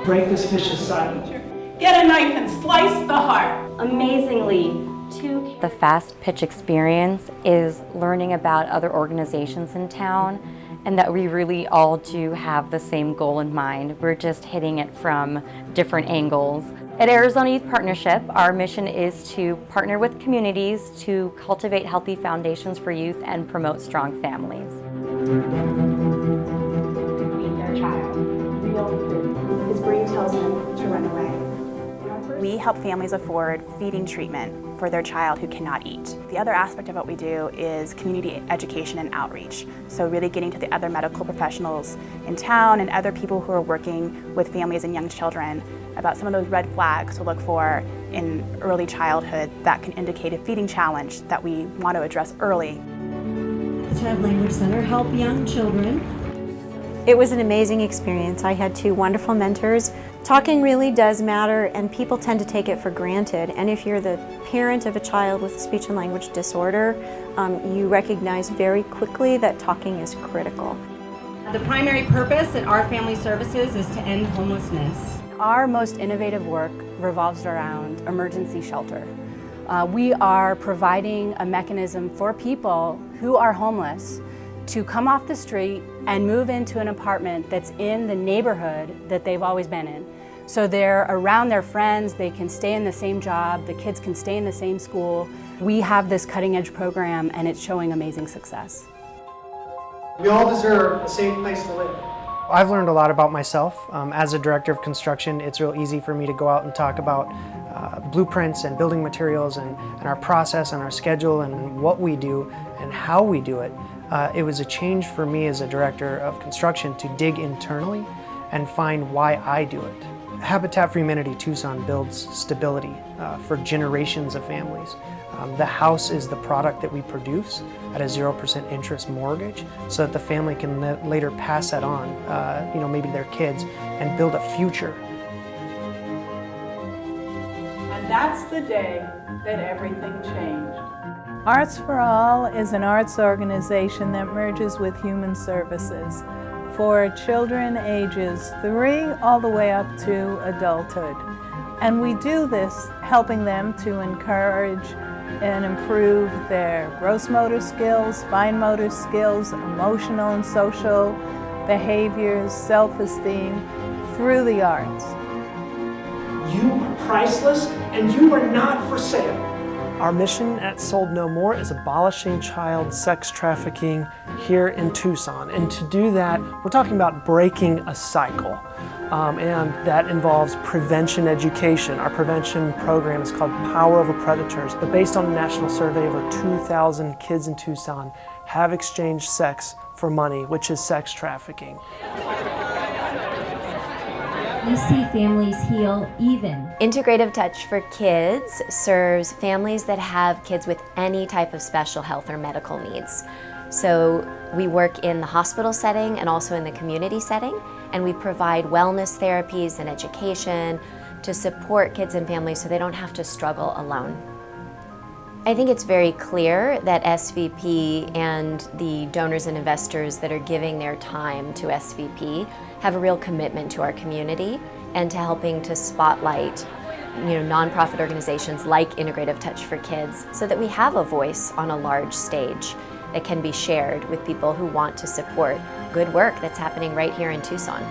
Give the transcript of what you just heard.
Break this vicious cycle. Get a knife and slice the heart. Amazingly, the fast pitch experience is learning about other organizations in town and that we really all do have the same goal in mind. We're just hitting it from different angles. At Arizona Youth Partnership, our mission is to partner with communities to cultivate healthy foundations for youth and promote strong families. Feed their child real food. His brain tells him to run away. We help families afford feeding treatment for their child who cannot eat. The other aspect of what we do is community education and outreach. So really getting to the other medical professionals in town and other people who are working with families and young children about some of those red flags to look for in early childhood that can indicate a feeding challenge that we want to address early. The Child Language Center help young children. It was an amazing experience. I had two wonderful mentors. Talking really does matter, and people tend to take it for granted. And if you're the parent of a child with a speech and language disorder, you recognize very quickly that talking is critical. The primary purpose at our family services is to end homelessness. Our most innovative work revolves around emergency shelter. We are providing a mechanism for people who are homeless to come off the street and move into an apartment that's in the neighborhood that they've always been in. So they're around their friends, they can stay in the same job, the kids can stay in the same school. We have this cutting edge program and it's showing amazing success. We all deserve a safe place to live. I've learned a lot about myself. As a director of construction, it's real easy for me to go out and talk about blueprints and building materials and our process and our schedule and what we do and how we do it. It was a change for me as a director of construction to dig internally and find why I do it. Habitat for Humanity Tucson builds stability for generations of families. The house is the product that we produce at a 0% interest mortgage so that the family can later pass that on, maybe to their kids and build a future. And that's the day that everything changed. Arts for All is an arts organization that merges with human services for children ages 3 all the way up to adulthood. And we do this helping them to encourage and improve their gross motor skills, fine motor skills, emotional and social behaviors, self-esteem through the arts. You are priceless and you are not for sale. Our mission at Sold No More is abolishing child sex trafficking here in Tucson. And to do that, we're talking about breaking a cycle. And that involves prevention education. Our prevention program is called Power Over Predators. But based on a national survey, over 2,000 kids in Tucson have exchanged sex for money, which is sex trafficking. We see families heal even. Integrative Touch for Kids serves families that have kids with any type of special health or medical needs. So we work in the hospital setting and also in the community setting, and we provide wellness therapies and education to support kids and families so they don't have to struggle alone. I think it's very clear that SVP and the donors and investors that are giving their time to SVP have a real commitment to our community and to helping to spotlight nonprofit organizations like Integrative Touch for Kids so that we have a voice on a large stage that can be shared with people who want to support good work that's happening right here in Tucson.